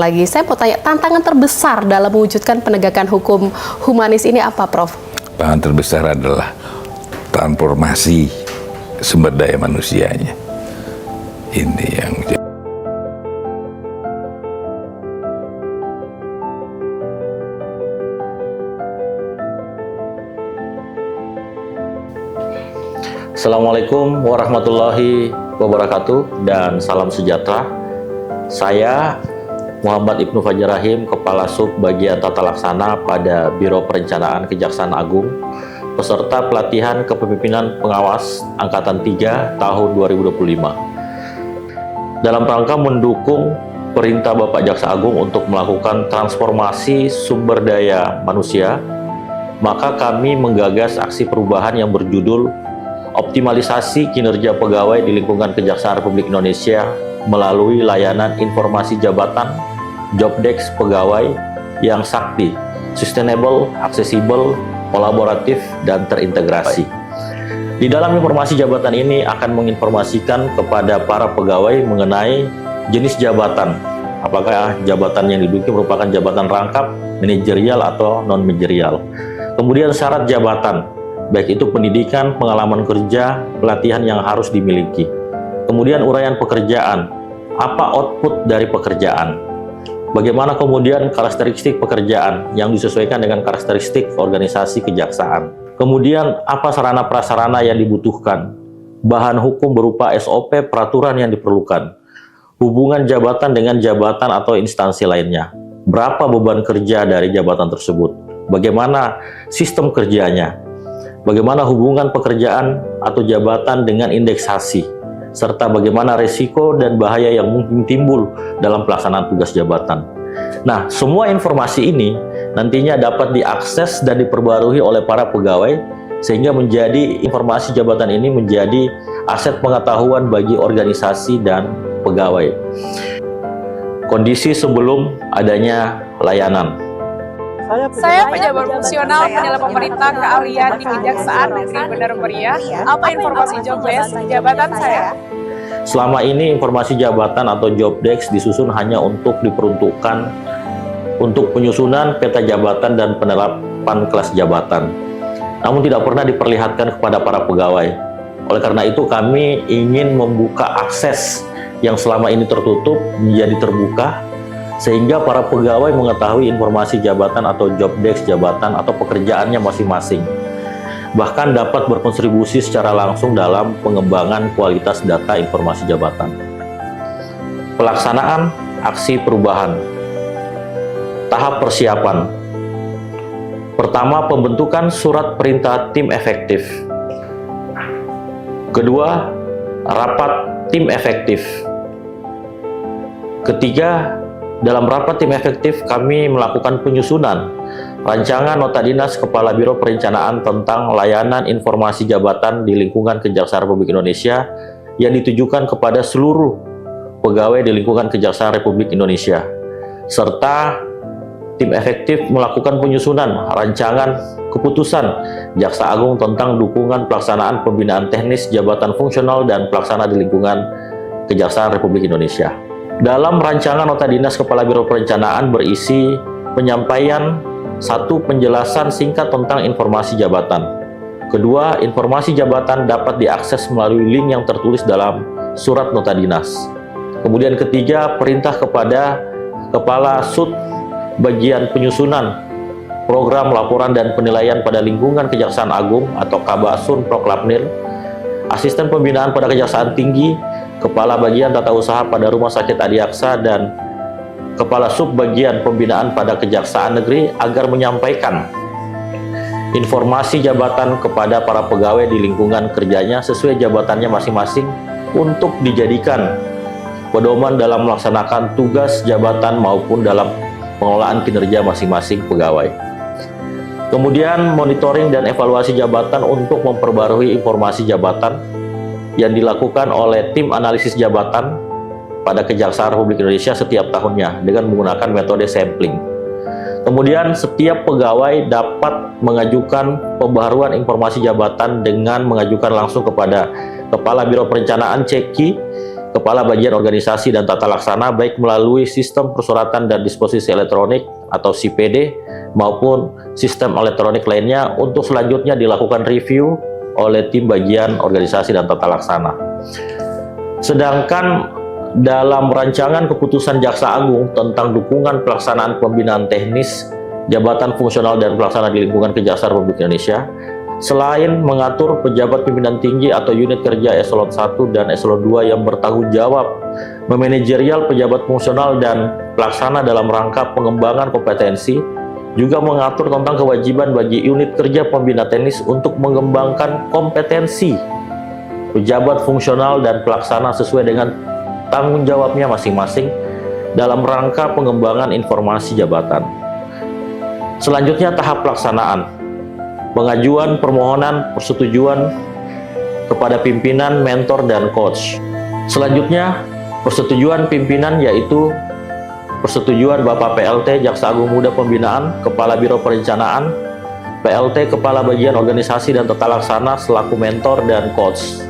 Lagi, saya mau tanya, tantangan terbesar dalam mewujudkan penegakan hukum humanis ini apa, Prof? Tantangan terbesar adalah transformasi sumber daya manusianya. Ini yang Assalamualaikum warahmatullahi wabarakatuh dan salam sejahtera. Saya Muhammad Ibnu Fajar Rahim, Kepala Sub Bagian Tata Laksana pada Biro Perencanaan Kejaksaan Agung, peserta pelatihan kepemimpinan pengawas Angkatan 3 tahun 2025. Dalam rangka mendukung perintah Bapak Jaksa Agung untuk melakukan transformasi sumber daya manusia, maka kami menggagas aksi perubahan yang berjudul Optimalisasi Kinerja Pegawai di Lingkungan Kejaksaan Republik Indonesia melalui layanan informasi jabatan, jobdesk pegawai yang sakti, sustainable, aksesibel, kolaboratif, dan terintegrasi. Di dalam informasi jabatan ini akan menginformasikan kepada para pegawai mengenai jenis jabatan, apakah jabatan yang diduduki merupakan jabatan rangkap, manajerial, atau non-manajerial. Kemudian syarat jabatan, baik itu pendidikan, pengalaman kerja, pelatihan yang harus dimiliki. Kemudian uraian pekerjaan, apa output dari pekerjaan. Bagaimana kemudian karakteristik pekerjaan yang disesuaikan dengan karakteristik organisasi kejaksaan. Kemudian apa sarana prasarana yang dibutuhkan. Bahan hukum berupa SOP, peraturan yang diperlukan. Hubungan jabatan dengan jabatan atau instansi lainnya. Berapa beban kerja dari jabatan tersebut. Bagaimana sistem kerjanya. Bagaimana hubungan pekerjaan atau jabatan dengan indeksasi, serta bagaimana resiko dan bahaya yang mungkin timbul dalam pelaksanaan tugas jabatan. Nah, semua informasi ini nantinya dapat diakses dan diperbarui oleh para pegawai, sehingga menjadi informasi jabatan ini menjadi aset pengetahuan bagi organisasi dan pegawai. Kondisi sebelum adanya layanan. Saya pejabat fungsional penyelenggara pemerintah keahlian di Kejaksaan Negeri Benar Meriah. Apa informasi job desk jabatan saya? Selama ini informasi jabatan atau job desk disusun hanya untuk diperuntukkan untuk penyusunan peta jabatan dan penerapan kelas jabatan. Namun tidak pernah diperlihatkan kepada para pegawai. Oleh karena itu kami ingin membuka akses yang selama ini tertutup menjadi terbuka, sehingga para pegawai mengetahui informasi jabatan atau job desk jabatan atau pekerjaannya masing-masing. Bahkan dapat berkontribusi secara langsung dalam pengembangan kualitas data informasi jabatan. Pelaksanaan aksi perubahan. Tahap persiapan. Pertama, pembentukan surat perintah tim efektif. Kedua, rapat tim efektif. Ketiga, dalam rapat tim efektif, kami melakukan penyusunan rancangan nota dinas Kepala Biro Perencanaan tentang layanan informasi jabatan di lingkungan Kejaksaan Republik Indonesia yang ditujukan kepada seluruh pegawai di lingkungan Kejaksaan Republik Indonesia. Serta tim efektif melakukan penyusunan rancangan keputusan Jaksa Agung tentang dukungan pelaksanaan pembinaan teknis jabatan fungsional dan pelaksana di lingkungan Kejaksaan Republik Indonesia. Dalam rancangan nota dinas Kepala Biro Perencanaan berisi penyampaian satu, penjelasan singkat tentang informasi jabatan. Kedua, informasi jabatan dapat diakses melalui link yang tertulis dalam surat nota dinas. Kemudian ketiga, perintah kepada Kepala Sub Bagian Penyusunan Program Laporan dan Penilaian pada Lingkungan Kejaksaan Agung atau Kabasun Proklapnir, Asisten Pembinaan pada Kejaksaan Tinggi, Kepala Bagian Tata Usaha pada Rumah Sakit Adiaksa, dan Kepala Sub Bagian Pembinaan pada Kejaksaan Negeri agar menyampaikan informasi jabatan kepada para pegawai di lingkungan kerjanya sesuai jabatannya masing-masing untuk dijadikan pedoman dalam melaksanakan tugas jabatan maupun dalam pengelolaan kinerja masing-masing pegawai. Kemudian monitoring dan evaluasi jabatan untuk memperbarui informasi jabatan yang dilakukan oleh tim analisis jabatan pada Kejaksaan Republik Indonesia setiap tahunnya dengan menggunakan metode sampling. Kemudian setiap pegawai dapat mengajukan pembaharuan informasi jabatan dengan mengajukan langsung kepada Kepala Biro Perencanaan CEKI Kepala Bagian Organisasi dan Tata Laksana baik melalui sistem persuratan dan disposisi elektronik atau CPD maupun sistem elektronik lainnya untuk selanjutnya dilakukan review oleh tim Bagian Organisasi dan Tata Laksana. Sedangkan dalam rancangan keputusan Jaksa Agung tentang dukungan pelaksanaan pembinaan teknis, jabatan fungsional dan pelaksana di lingkungan Kejaksaan Republik Indonesia, selain mengatur pejabat pimpinan tinggi atau unit kerja eselon 1 dan eselon 2 yang bertanggung jawab memanajerial pejabat fungsional dan pelaksana dalam rangka pengembangan kompetensi, juga mengatur tentang kewajiban bagi unit kerja pembina teknis untuk mengembangkan kompetensi pejabat fungsional dan pelaksana sesuai dengan tanggung jawabnya masing-masing dalam rangka pengembangan informasi jabatan. Selanjutnya tahap pelaksanaan. Pengajuan permohonan persetujuan kepada pimpinan, mentor, dan coach. Selanjutnya, persetujuan pimpinan yaitu persetujuan Bapak PLT Jaksa Agung Muda Pembinaan, Kepala Biro Perencanaan, PLT Kepala Bagian Organisasi dan Tata Laksana selaku mentor dan coach.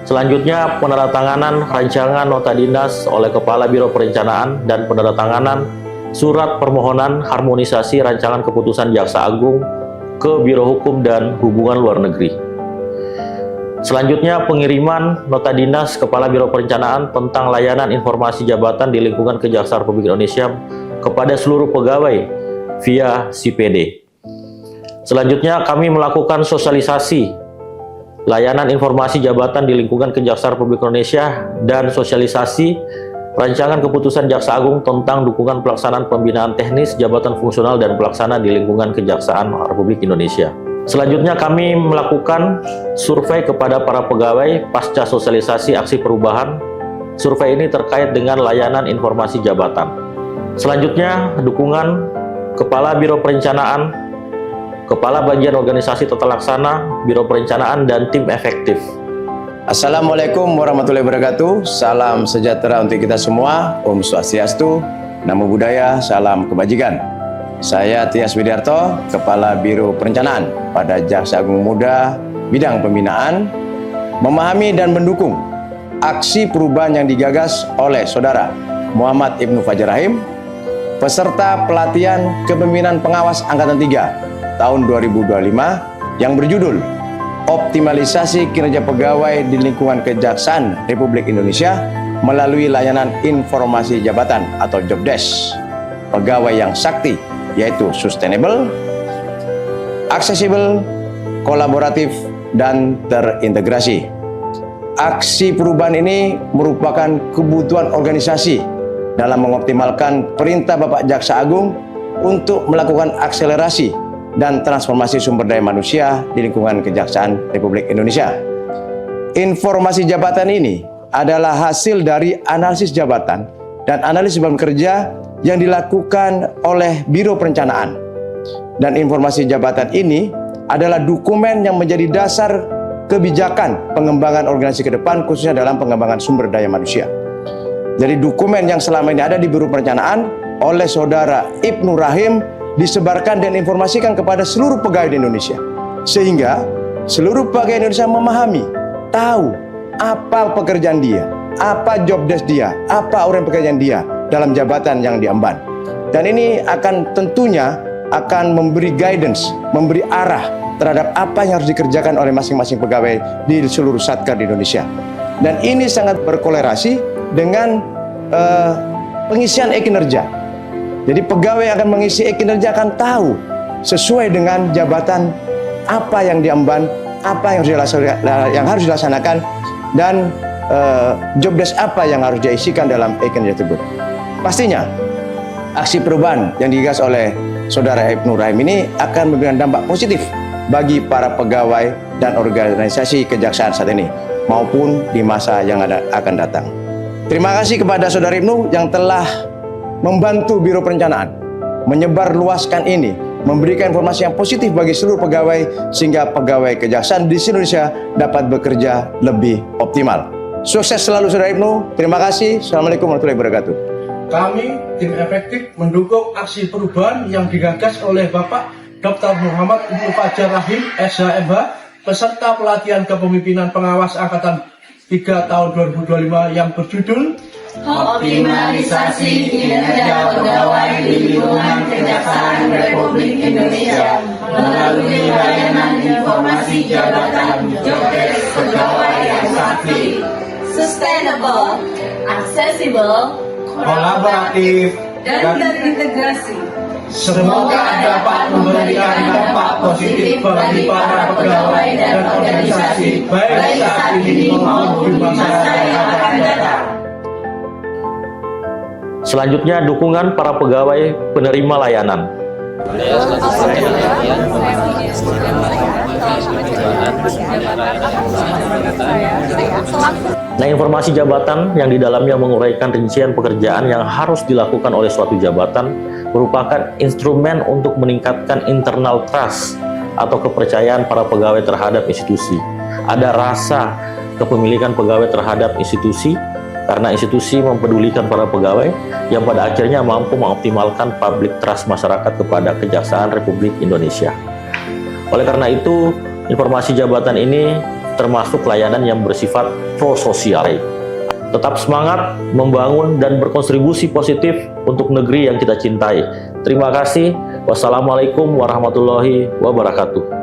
Selanjutnya, penandatanganan rancangan nota dinas oleh Kepala Biro Perencanaan dan penandatanganan surat permohonan harmonisasi rancangan keputusan Jaksa Agung ke Biro Hukum dan Hubungan Luar Negeri. Selanjutnya, pengiriman nota dinas Kepala Biro Perencanaan tentang layanan informasi jabatan di lingkungan Kejaksaan Republik Indonesia kepada seluruh pegawai via CPD. Selanjutnya, kami melakukan sosialisasi layanan informasi jabatan di lingkungan Kejaksaan Republik Indonesia dan sosialisasi rancangan keputusan Jaksa Agung tentang dukungan pelaksanaan pembinaan teknis, jabatan fungsional, dan pelaksana di lingkungan Kejaksaan Republik Indonesia. Selanjutnya kami melakukan survei kepada para pegawai pasca sosialisasi aksi perubahan. Survei ini terkait dengan layanan informasi jabatan. Selanjutnya dukungan Kepala Biro Perencanaan, Kepala Bagian Organisasi Tata Laksana, Biro Perencanaan, dan tim efektif. Assalamualaikum warahmatullahi wabarakatuh. Salam sejahtera untuk kita semua. Om Swastiastu, Namo Buddhaya, salam kebajikan. Saya Tias Widiarto, Kepala Biro Perencanaan pada Jaksa Agung Muda bidang pembinaan, memahami dan mendukung aksi perubahan yang digagas oleh Saudara Muhammad Ibnu Fajar Rahim, peserta pelatihan kepemimpinan pengawas Angkatan 3 tahun 2025 yang berjudul Optimalisasi Kinerja Pegawai di Lingkungan Kejaksaan Republik Indonesia melalui layanan informasi jabatan atau job desk. Pegawai yang sakti, yaitu sustainable, aksesibel, kolaboratif, dan terintegrasi. Aksi perubahan ini merupakan kebutuhan organisasi dalam mengoptimalkan perintah Bapak Jaksa Agung untuk melakukan akselerasi dan transformasi sumber daya manusia di lingkungan Kejaksaan Republik Indonesia. Informasi jabatan ini adalah hasil dari analisis jabatan dan analisis beban kerja yang dilakukan oleh Biro Perencanaan. Dan informasi jabatan ini adalah dokumen yang menjadi dasar kebijakan pengembangan organisasi ke depan, khususnya dalam pengembangan sumber daya manusia. Jadi dokumen yang selama ini ada di Biro Perencanaan oleh Saudara Ibnu Rahim disebarkan dan informasikan kepada seluruh pegawai di Indonesia, sehingga seluruh pegawai Indonesia memahami, tahu apa pekerjaan dia, apa job desk dia, apa orang pekerjaan dia dalam jabatan yang diemban. Dan ini akan tentunya akan memberi guidance, memberi arah terhadap apa yang harus dikerjakan oleh masing-masing pegawai di seluruh Satker di Indonesia. Dan ini sangat berkolerasi dengan pengisian e-kinerja. Jadi pegawai yang akan mengisi e-kinerja akan tahu sesuai dengan jabatan apa yang diemban, apa yang harus dilaksanakan, dan job desk apa yang harus diisikan dalam e-kinerja tersebut. Pastinya aksi perubahan yang digagas oleh Saudara Ibnu Rahim ini akan memberikan dampak positif bagi para pegawai dan organisasi kejaksaan saat ini maupun di masa yang akan datang. Terima kasih kepada Saudara Ibnu yang telah membantu Biro Perencanaan menyebarluaskan ini, memberikan informasi yang positif bagi seluruh pegawai sehingga pegawai kejaksaan di Indonesia dapat bekerja lebih optimal. Sukses selalu Saudara Ibnu. Terima kasih. Assalamualaikum warahmatullahi wabarakatuh. Kami tim efektif mendukung aksi perubahan yang digagas oleh Bapak Dr. Muhammad Ibnu Fajar Rahim, SHMH, peserta pelatihan kepemimpinan pengawas Angkatan 3 tahun 2025 yang berjudul Optimalisasi kinerja pegawai di lingkungan Kejaksaan Republik Indonesia melalui layanan informasi jabatan Jobdesk pegawai yang sakti, sustainable, accessible, kolaboratif, dan terintegrasi. semoga dapat memberikan dampak positif bagi para pegawai dan organisasi baik saat ini maupun di masa yang akan datang. Selanjutnya, dukungan para pegawai penerima layanan. Nah, informasi jabatan yang di dalamnya menguraikan rincian pekerjaan yang harus dilakukan oleh suatu jabatan merupakan instrumen untuk meningkatkan internal trust atau kepercayaan para pegawai terhadap institusi. Ada rasa kepemilikan pegawai terhadap institusi karena institusi mempedulikan para pegawai yang pada akhirnya mampu mengoptimalkan public trust masyarakat kepada Kejaksaan Republik Indonesia. Oleh karena itu, informasi jabatan ini termasuk layanan yang bersifat pro-sosial. Tetap semangat membangun dan berkontribusi positif untuk negeri yang kita cintai. Terima kasih. Wassalamualaikum warahmatullahi wabarakatuh.